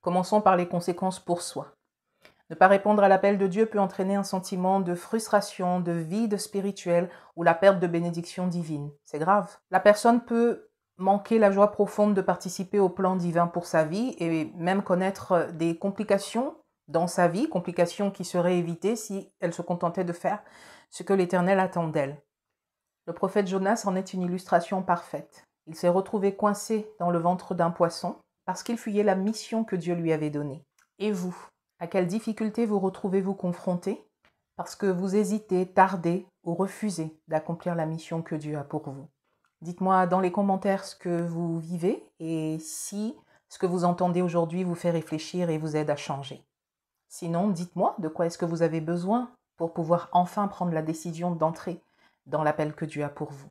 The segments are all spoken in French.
Commençons par les conséquences pour soi. Ne pas répondre à l'appel de Dieu peut entraîner un sentiment de frustration, de vide spirituel ou la perte de bénédiction divine. C'est grave. La personne peut manquer la joie profonde de participer au plan divin pour sa vie et même connaître des complications dans sa vie, complications qui seraient évitées si elle se contentait de faire ce que l'Éternel attend d'elle. Le prophète Jonas en est une illustration parfaite. Il s'est retrouvé coincé dans le ventre d'un poisson parce qu'il fuyait la mission que Dieu lui avait donnée. Et vous, à quelles difficultés vous retrouvez-vous confronté parce que vous hésitez, tardez ou refusez d'accomplir la mission que Dieu a pour vous? Dites-moi dans les commentaires ce que vous vivez et si ce que vous entendez aujourd'hui vous fait réfléchir et vous aide à changer. Sinon, dites-moi de quoi est-ce que vous avez besoin pour pouvoir enfin prendre la décision d'entrer dans l'appel que Dieu a pour vous.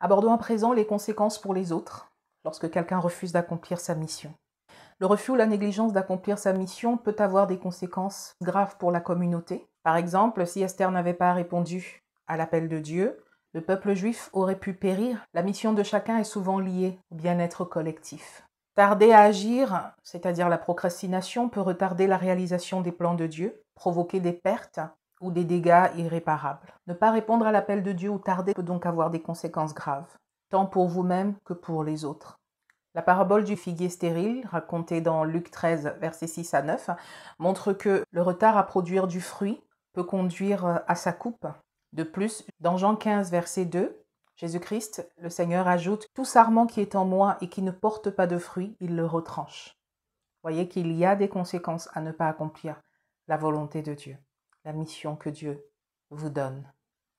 Abordons à présent les conséquences pour les autres lorsque quelqu'un refuse d'accomplir sa mission. Le refus ou la négligence d'accomplir sa mission peut avoir des conséquences graves pour la communauté. Par exemple, si Esther n'avait pas répondu à l'appel de Dieu, le peuple juif aurait pu périr. La mission de chacun est souvent liée au bien-être collectif. Tarder à agir, c'est-à-dire la procrastination, peut retarder la réalisation des plans de Dieu, provoquer des pertes ou des dégâts irréparables. Ne pas répondre à l'appel de Dieu ou tarder peut donc avoir des conséquences graves, tant pour vous-même que pour les autres. La parabole du figuier stérile, racontée dans Luc 13, versets 6 à 9, montre que le retard à produire du fruit peut conduire à sa coupe. De plus, dans Jean 15, verset 2, Jésus-Christ, le Seigneur, ajoute « Tout sarment qui est en moi et qui ne porte pas de fruit, il le retranche ». Voyez qu'il y a des conséquences à ne pas accomplir la volonté de Dieu, la mission que Dieu vous donne.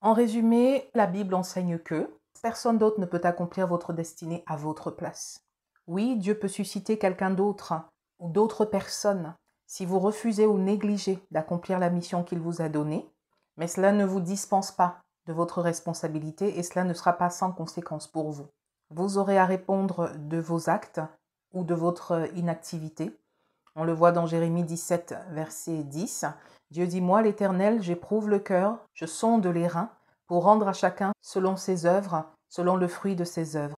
En résumé, la Bible enseigne que personne d'autre ne peut accomplir votre destinée à votre place. Oui, Dieu peut susciter quelqu'un d'autre ou d'autres personnes si vous refusez ou négligez d'accomplir la mission qu'il vous a donnée, mais cela ne vous dispense pas de votre responsabilité et cela ne sera pas sans conséquence pour vous. Vous aurez à répondre de vos actes ou de votre inactivité. On le voit dans Jérémie 17, verset 10. Dieu dit « Moi, l'Éternel, j'éprouve le cœur, je sonde les reins pour rendre à chacun selon ses œuvres, selon le fruit de ses œuvres.